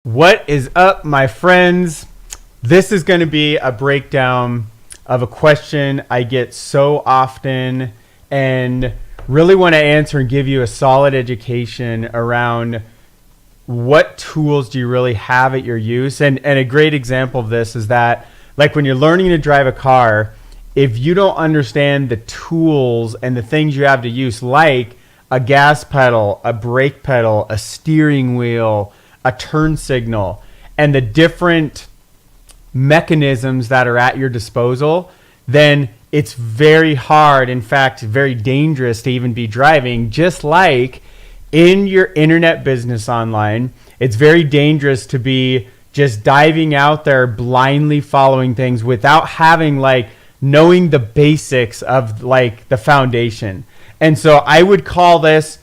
What is up, my friends? This is going to be a breakdown of a question I get so often and really want to answer and give you a solid education around what tools do you really have at your use. And a great example of this is that, like when you're learning to drive a car, if you don't understand the tools and the things you have to use, like a gas pedal, a brake pedal, a steering wheel, a turn signal, and the different mechanisms that are at your disposal, then it's very hard, in fact, very dangerous to even be driving. Just like in your internet business online, it's very dangerous to be just diving out there blindly following things without having knowing the basics of the foundation. And so I would call this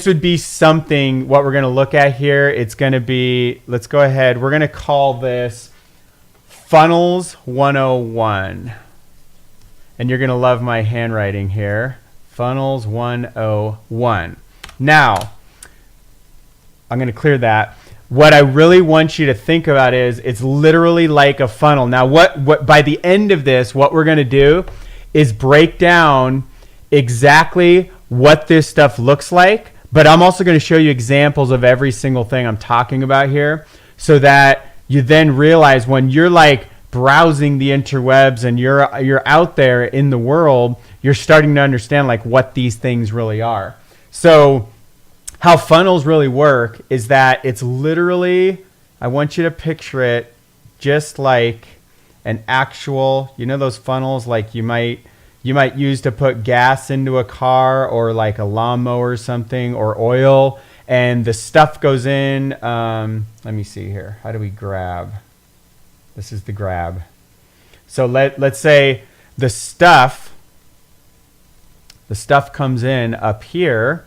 would be something, what we're going to look at here. It's going to be, let's go ahead. We're going to call this Funnels 101. And you're going to love my handwriting here. Funnels 101. Now, I'm going to clear that. What I really want you to think about is it's literally like a funnel. Now, what by the end of this, what we're going to do is break down exactly what this stuff looks like. But I'm also going to show you examples of every single thing I'm talking about here so that you then realize when you're browsing the interwebs and you're out there in the world, you're starting to understand what these things really are. So how funnels really work is that it's literally, I want you to picture it just like an actual, those funnels you might use to put gas into a car or a lawnmower or something, or oil, and the stuff goes in. Let me see here. How do we grab? This is the grab. So let's say the stuff comes in up here.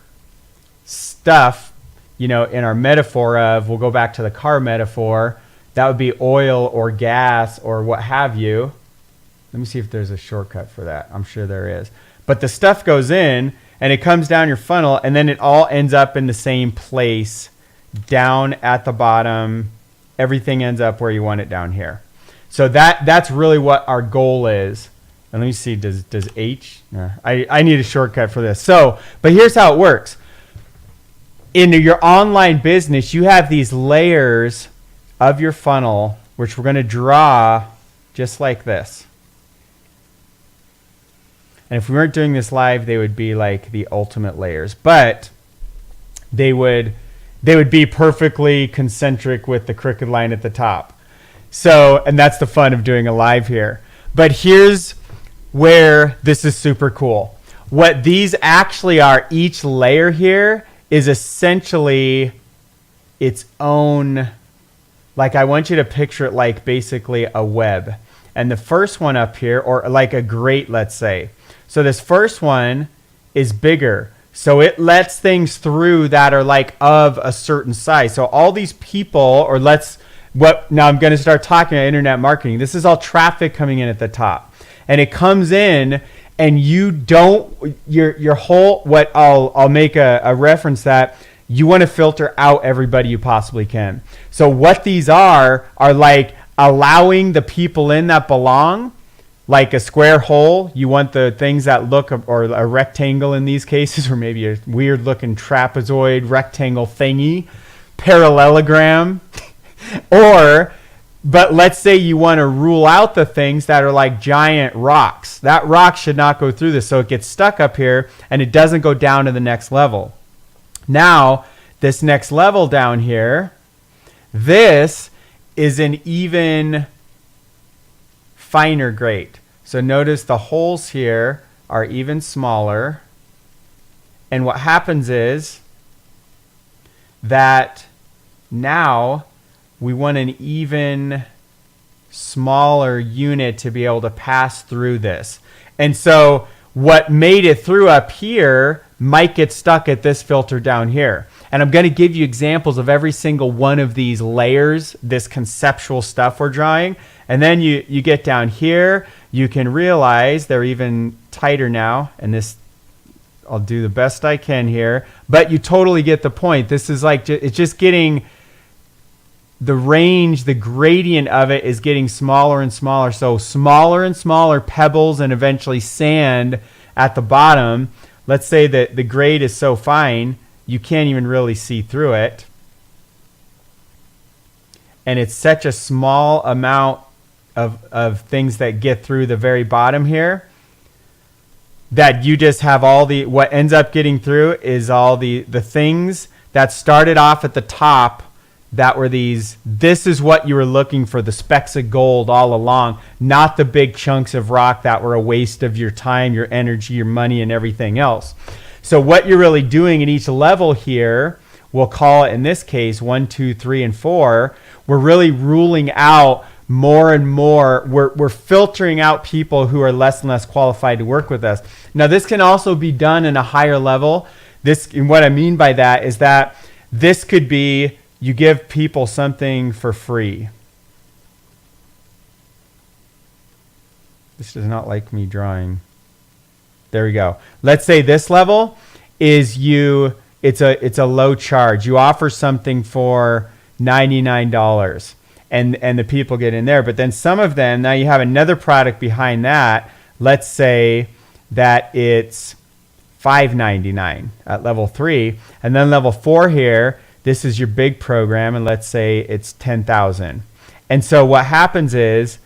Stuff, in our metaphor of, we'll go back to the car metaphor, that would be oil or gas or what have you. Let me see if there's a shortcut for that. I'm sure there is. But the stuff goes in and it comes down your funnel, and then it all ends up in the same place down at the bottom. Everything ends up where you want it down here. So that's really what our goal is. And let me see, does H? No, I need a shortcut for this. But here's how it works. In your online business, you have these layers of your funnel, which we're going to draw just like this. And if we weren't doing this live, they would be the ultimate layers. But they would be perfectly concentric with the crooked line at the top. So, and that's the fun of doing a live here. But here's where this is super cool. What these actually are, each layer here is essentially its own, I want you to picture it basically a web. And the first one up here, or a grate, let's say. So this first one is bigger. So it lets things through that are of a certain size. So all these people, now I'm going to start talking about internet marketing. This is all traffic coming in at the top. And it comes in and your whole, what I'll make a reference that you want to filter out everybody you possibly can. So what these are allowing the people in that belong. Like a square hole, you want the things that look, or a rectangle in these cases, or maybe a weird looking trapezoid rectangle thingy, parallelogram. But let's say you want to rule out the things that are like giant rocks. That rock should not go through this, so it gets stuck up here and it doesn't go down to the next level. Now, this next level down here, this is an even finer grate. So notice the holes here are even smaller. And what happens is that now we want an even smaller unit to be able to pass through this. And so what made it through up here might get stuck at this filter down here. And I'm going to give you examples of every single one of these layers, this conceptual stuff we're drawing. And then you get down here, you can realize they're even tighter now. And this, I'll do the best I can here. But you totally get the point. This is it's just getting the range, the gradient of it is getting smaller and smaller. So smaller and smaller pebbles and eventually sand at the bottom. Let's say that the grade is so fine, you can't even really see through it. And it's such a small amount of things that get through the very bottom here that you just have what ends up getting through is all the things that started off at the top that were this is what you were looking for, the specks of gold all along, not the big chunks of rock that were a waste of your time, your energy, your money, and everything else. So what you're really doing at each level here, we'll call it in this case 1, 2, 3, and 4, we're really ruling out more and more. We're filtering out people who are less and less qualified to work with us. Now, this can also be done in a higher level. And what I mean by that is that this could be you give people something for free. This does not like me drawing. There we go. Let's say this level is it's a low charge. You offer something for $99 and the people get in there. But then some of them, now you have another product behind that. Let's say that it's $5.99 at level 3. And then level 4 here, this is your big program, and let's say it's $10,000. And so what happens is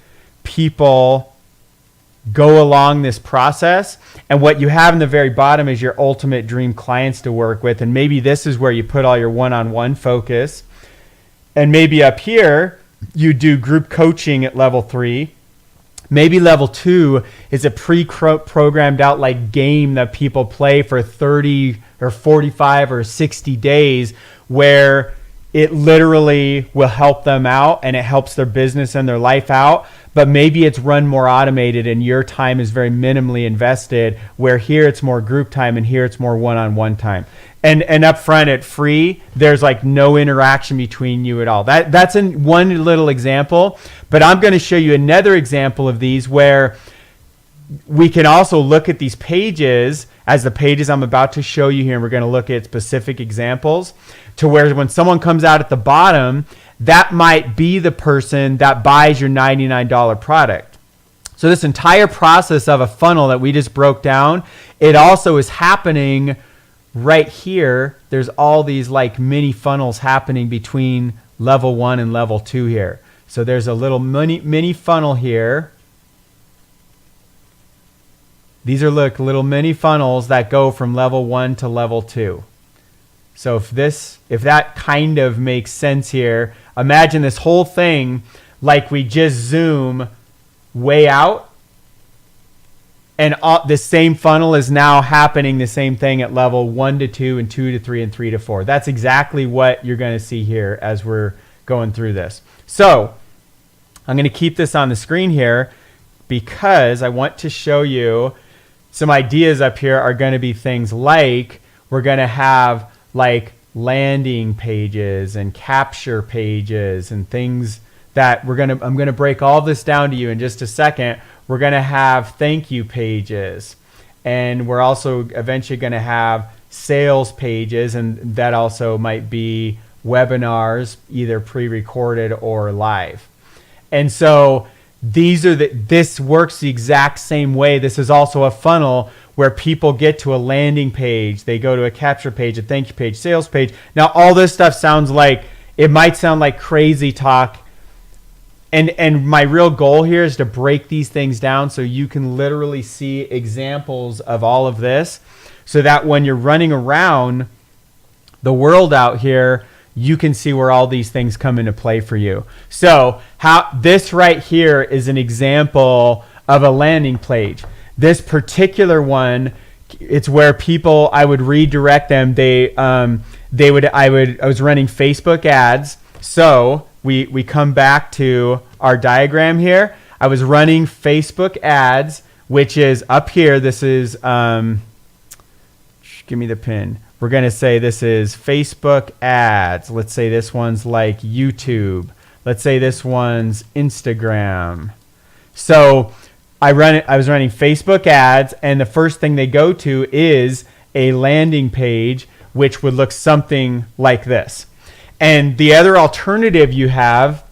people go along this process, and what you have in the very bottom is your ultimate dream clients to work with, and maybe this is where you put all your one-on-one focus. And maybe up here, you do group coaching at level 3. Maybe level 2 is a pre-programmed out like game that people play for 30 or 45 or 60 days where it literally will help them out and it helps their business and their life out. But maybe it's run more automated and your time is very minimally invested, where here it's more group time and here it's more one-on-one time. And up front at free, there's like no interaction between you at all. That's in one little example, but I'm going to show you another example of these where we can also look at these pages as the pages I'm about to show you here, and we're going to look at specific examples to where when someone comes out at the bottom, that might be the person that buys your $99 product. So this entire process of a funnel that we just broke down, it also is happening right here. There's all these like mini funnels happening between level 1 and level 2 here. So there's a little mini funnel here. These are little mini funnels that go from level 1 to level 2. So if that kind of makes sense here, imagine this whole thing like we just zoom way out, and the same funnel is now happening the same thing at level 1 to 2 and 2 to 3 and 3 to 4. That's exactly what you're going to see here as we're going through this. So I'm going to keep this on the screen here because I want to show you some ideas up here are going to be things like we're going to have like landing pages and capture pages and things that I'm going to break all this down to you in just a second. We're going to have thank you pages, and we're also eventually going to have sales pages, and that also might be webinars, either pre-recorded or live. And so this works the exact same way. This is also a funnel where people get to a landing page, they go to a capture page, a thank you page, sales page. Now all this stuff might sound like crazy talk. And my real goal here is to break these things down so you can literally see examples of all of this, so that when you're running around the world out here, you can see where all these things come into play for you. So this right here is an example of a landing page. This particular one, it's where people, I would redirect them. I was running Facebook ads. So we come back to our diagram here. I was running Facebook ads, which is up here. This is, give me the pin. We're going to say this is Facebook ads. Let's say this one's like YouTube. Let's say this one's Instagram. So I was running Facebook ads, and the first thing they go to is a landing page, which would look something like this. And the other alternative you have,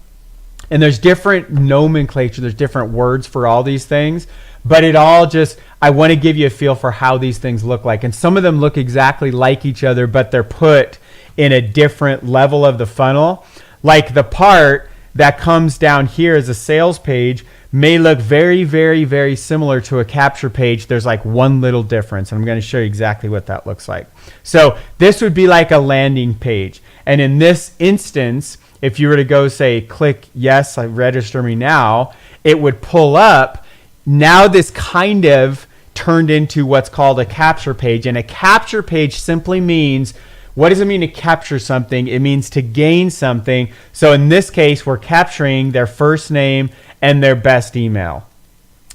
and there's different nomenclature, there's different words for all these things, but it all just, I want to give you a feel for how these things look like. And some of them look exactly like each other, but they're put in a different level of the funnel. Like the part that comes down here as a sales page may look very, very, very similar to a capture page. There's like one little difference, and I'm going to show you exactly what that looks like. So this would be like a landing page. And in this instance, if you were to go say, click yes, I register me now, it would pull up. Now this kind of turned into what's called a capture page. And a capture page simply means, what does it mean to capture something? It means to gain something. So in this case, we're capturing their first name and their best email.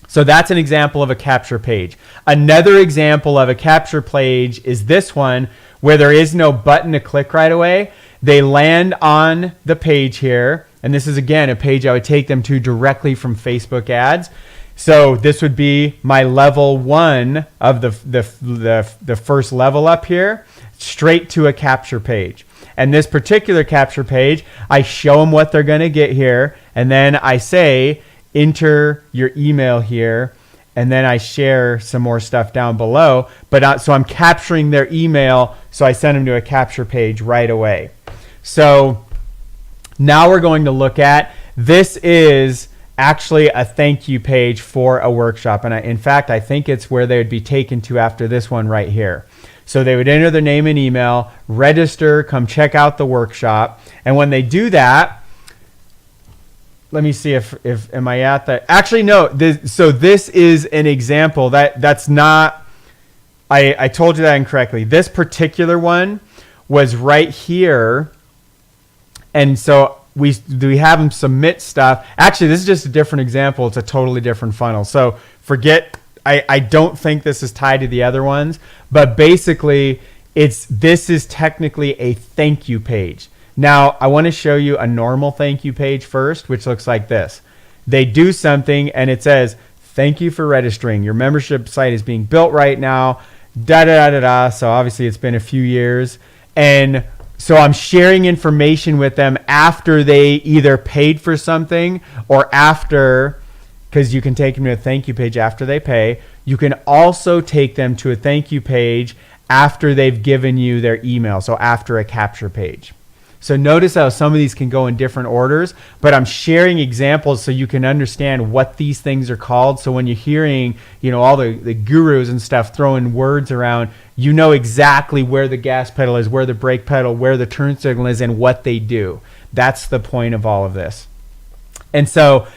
So that's an example of a capture page. Another example of a capture page is this one, where there is no button to click right away. They land on the page here. And this is, again, a page I would take them to directly from Facebook ads. So this would be my level 1 of the first level up here, straight to a capture page. And this particular capture page, I show them what they're going to get here, and then I say, enter your email here, and then I share some more stuff down below. But so I'm capturing their email, so I send them to a capture page right away. So now we're going to look at, this is actually a thank you page for a workshop. And in fact, I think it's where they would be taken to after this one right here. So they would enter their name and email, register, come check out the workshop. And when they do that, let me see if am I at that? Actually, no. So this is an example. That's not, I told you that incorrectly. This particular one was right here. And so we have them submit stuff. Actually, this is just a different example. It's a totally different funnel. So forget, I don't think this is tied to the other ones, but basically this is technically a thank you page. Now, I want to show you a normal thank you page first, which looks like this. They do something and it says, thank you for registering. Your membership site is being built right now. Da da da da da. So obviously it's been a few years. And so I'm sharing information with them after they either paid for something or after, because you can take them to a thank you page after they pay. You can also take them to a thank you page after they've given you their email. So after a capture page. So notice how some of these can go in different orders, but I'm sharing examples so you can understand what these things are called. So when you're hearing, all the gurus and stuff throwing words around, you know exactly where the gas pedal is, where the brake pedal, where the turn signal is, and what they do. That's the point of all of this. And so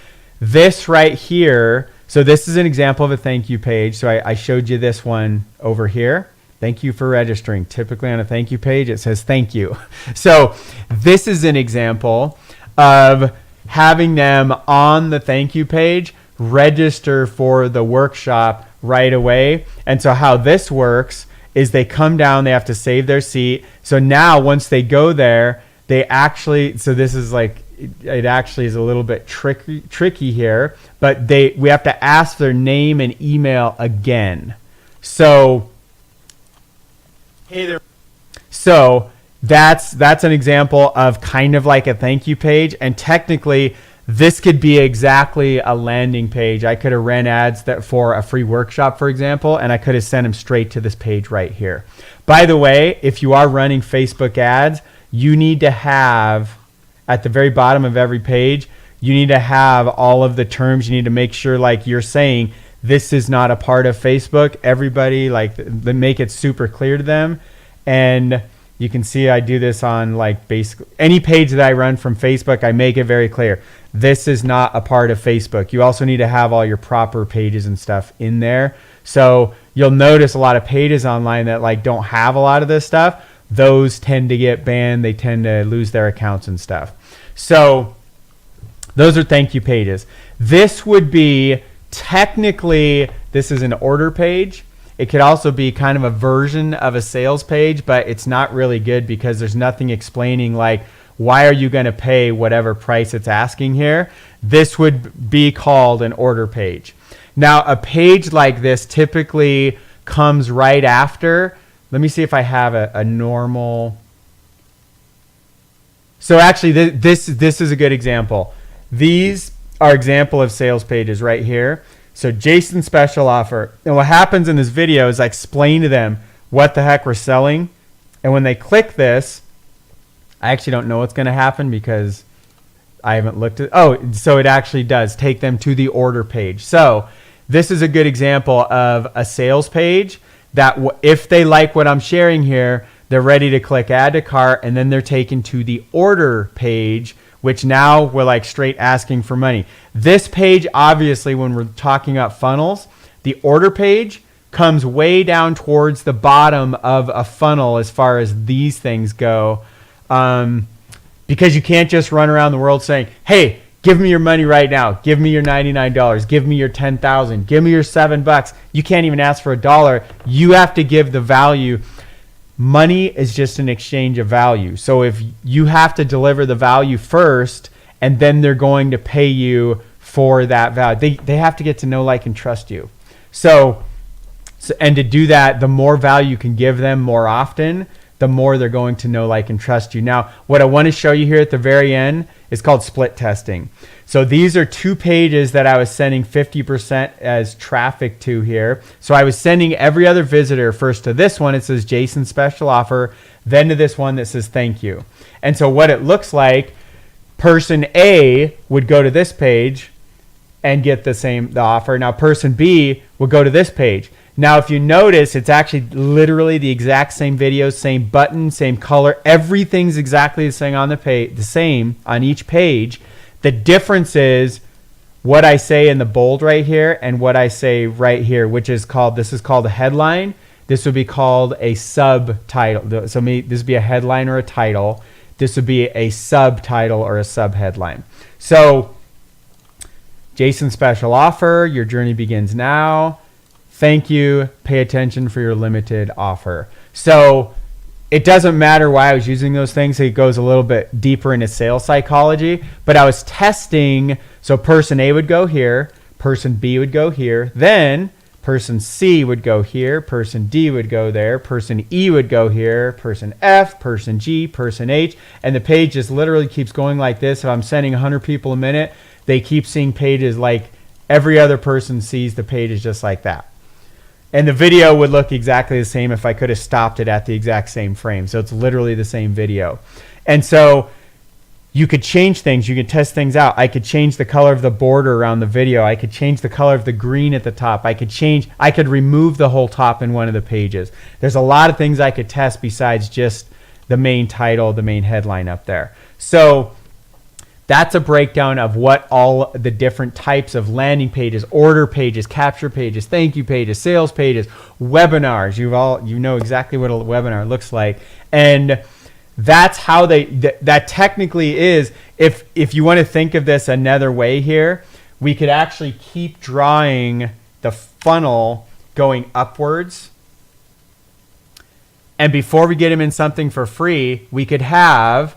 this right here, so this is an example of a thank you page. So I showed you this one over here. Thank you for registering. Typically on a thank you page, it says thank you. So this is an example of having them on the thank you page register for the workshop right away. And so how this works is they come down, they have to save their seat. So now once they go there, they actually, so this is like, it actually is a little bit tricky here, but we have to ask their name and email again. So hey there. So that's an example of kind of like a thank you page, and technically this could be exactly a landing page. I could have ran ads for a free workshop, for example, and I could have sent them straight to this page right here. By the way, if you are running Facebook ads, you need to have at the very bottom of every page, you need to have all of the terms. You need to make sure, like you're saying, this is not a part of Facebook. Everybody, make it super clear to them. And you can see I do this on basically any page that I run from Facebook. I make it very clear. This is not a part of Facebook. You also need to have all your proper pages and stuff in there. So you'll notice a lot of pages online that don't have a lot of this stuff. Those tend to get banned. They tend to lose their accounts and stuff. So those are thank you pages. This would be technically, this is an order page. It could also be kind of a version of a sales page, but it's not really good because there's nothing explaining why are you going to pay whatever price it's asking here. This would be called an order page. Now, a page like this typically comes right after. Let me see if I have a normal. So actually, this is a good example. These are example of sales pages right here. So Jason special offer. And what happens in this video is I explain to them what the heck we're selling. And when they click this, I actually don't know what's going to happen because I haven't looked at. Oh, so it actually does take them to the order page. So this is a good example of a sales page that if they like what I'm sharing here, they're ready to click add to cart, and then they're taken to the order page, which now we're like straight asking for money. This page, obviously, when we're talking about funnels, the order page comes way down towards the bottom of a funnel as far as these things go. Because you can't just run around the world saying, hey, give me your money right now. Give me your $99. Give me your $10,000. Give me your $7. You can't even ask for $1. You have to give the value. Money is just an exchange of value. So if you have to deliver the value first, and then they're going to pay you for that value. They have to get to know, like, and trust you. So and to do that, the more value you can give them more often, the more they're going to know, like, and trust you. Now, what I want to show you here at the very end is called split testing. So these are 2 pages that I was sending 50% as traffic to here. So I was sending every other visitor first to this one. It says Jason special offer, then to this one that says thank you. And so what it looks like, person A would go to this page and get the offer. Now person B would go to this page. Now, if you notice, it's actually literally the exact same video, same button, same color. Everything's exactly the same on the page, the same on each page. The difference is what I say in the bold right here and what I say right here, which is called, this is called a headline. This would be called a subtitle. So this would be a headline or a title. This would be a subtitle or a subheadline. So, Jason special offer, your journey begins now. Thank you. Pay attention for your limited offer. So it doesn't matter why I was using those things. It goes a little bit deeper into sales psychology. But I was testing. So person A would go here. Person B would go here. Then person C would go here. Person D would go there. Person E would go here. Person F, person G, person H. And the page just literally keeps going like this. If I'm sending 100 people a minute, they keep seeing pages like every other person sees the pages just like that. And the video would look exactly the same if I could have stopped it at the exact same frame. So it's literally the same video. And so you could change things. You could test things out. I could change the color of the border around the video. I could change the color of the green at the top. I could remove the whole top in one of the pages. There's a lot of things I could test besides just the main title, the main headline up there. So that's a breakdown of what all the different types of landing pages, order pages, capture pages, thank you pages, sales pages, webinars. You know exactly what a webinar looks like. And that's how that technically is. If you want to think of this another way here, we could actually keep drawing the funnel going upwards. And before we get them in something for free, we could have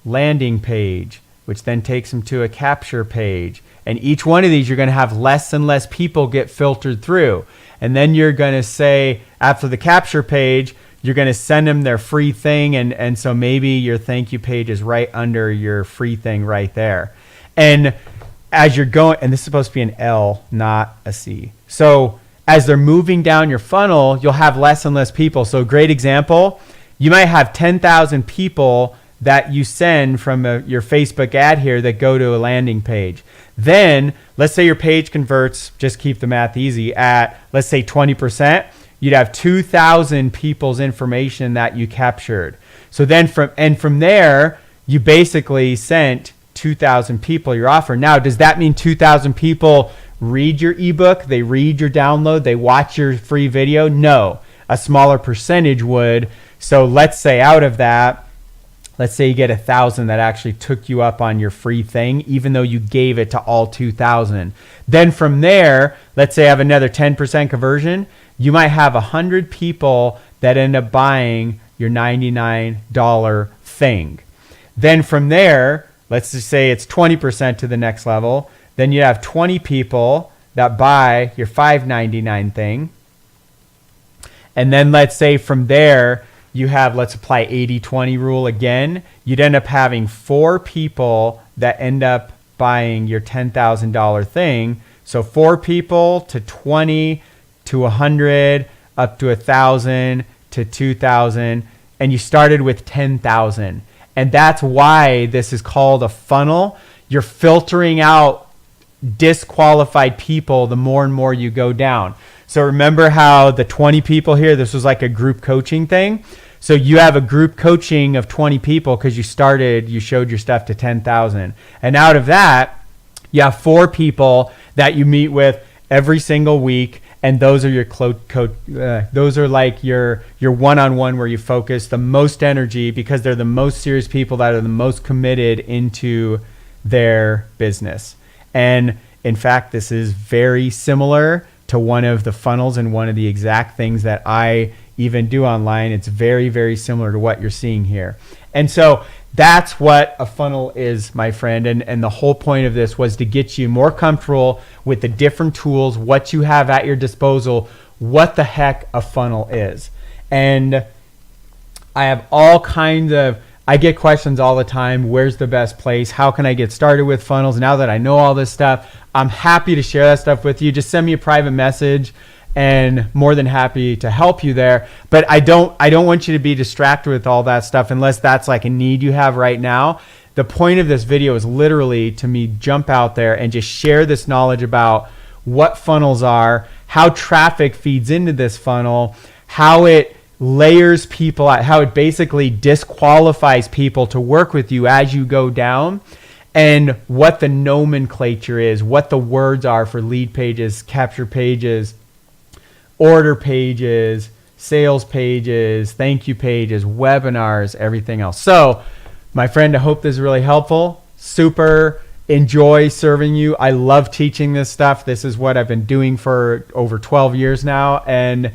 landing page, which then takes them to a capture page. And each one of these, you're going to have less and less people get filtered through. And then you're going to say, after the capture page, you're going to send them their free thing. And so maybe your thank you page is right under your free thing right there. And as you're going, and this is supposed to be an L, not a C. So as they're moving down your funnel, you'll have less and less people. So a great example, you might have 10,000 people that you send from your Facebook ad here that go to a landing page. Then let's say your page converts, just keep the math easy, at let's say 20%, you'd have 2,000 people's information that you captured. So then from there, you basically sent 2,000 people your offer. Now, does that mean 2,000 people read your ebook? They read your download? They watch your free video? No, a smaller percentage would. So let's say out of that, let's say you get 1,000 that actually took you up on your free thing, even though you gave it to all 2,000. Then from there, let's say I have another 10% conversion. You might have 100 people that end up buying your $99 thing. Then from there, let's just say it's 20% to the next level. Then you have 20 people that buy your $5.99 thing. And then let's say from there, you have, let's apply 80-20 rule again, you'd end up having 4 people that end up buying your $10,000 thing. So 4 people to 20 to 100 up to 1,000 to 2,000, and you started with 10,000. And that's why this is called a funnel. You're filtering out disqualified people the more and more you go down. So remember how the 20 people here, this was like a group coaching thing. So you have a group coaching of 20 people because you showed your stuff to 10,000. And out of that, you have 4 people that you meet with every single week. And those are your those are like your one-on-one where you focus the most energy because they're the most serious people that are the most committed into their business. And in fact, this is very similar to one of the funnels and one of the exact things that I even do online. It's very, very similar to what you're seeing here. And so that's what a funnel is, my friend. And the whole point of this was to get you more comfortable with the different tools, what you have at your disposal, what the heck a funnel is. And I have all kinds of, I get questions all the time. Where's the best place? How can I get started with funnels? Now that I know all this stuff, I'm happy to share that stuff with you. Just send me a private message and more than happy to help you there. But I don't want you to be distracted with all that stuff unless that's like a need you have right now. The point of this video is literally to me jump out there and just share this knowledge about what funnels are, how traffic feeds into this funnel, how it layers people out, how it basically disqualifies people to work with you as you go down, and what the nomenclature is, what the words are for lead pages, capture pages, order pages, sales pages, thank you pages, webinars, everything else. So, my friend, I hope this is really helpful. Super enjoy serving you. I love teaching this stuff. This is what I've been doing for over 12 years now. And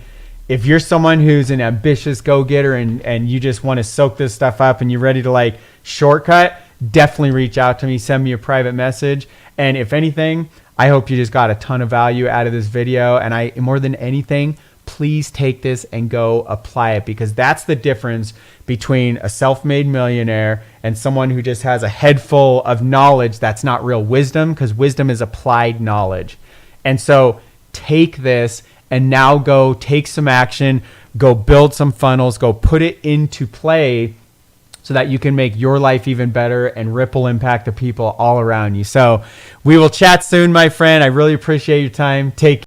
if you're someone who's an ambitious go-getter and you just want to soak this stuff up and you're ready to like shortcut, definitely reach out to me, send me a private message. And if anything, I hope you just got a ton of value out of this video. And more than anything, please take this and go apply it, because that's the difference between a self-made millionaire and someone who just has a head full of knowledge that's not real wisdom, because wisdom is applied knowledge. And so take this and now go take some action, go build some funnels, go put it into play so that you can make your life even better and ripple impact the people all around you. So we will chat soon, my friend. I really appreciate your time. Take care.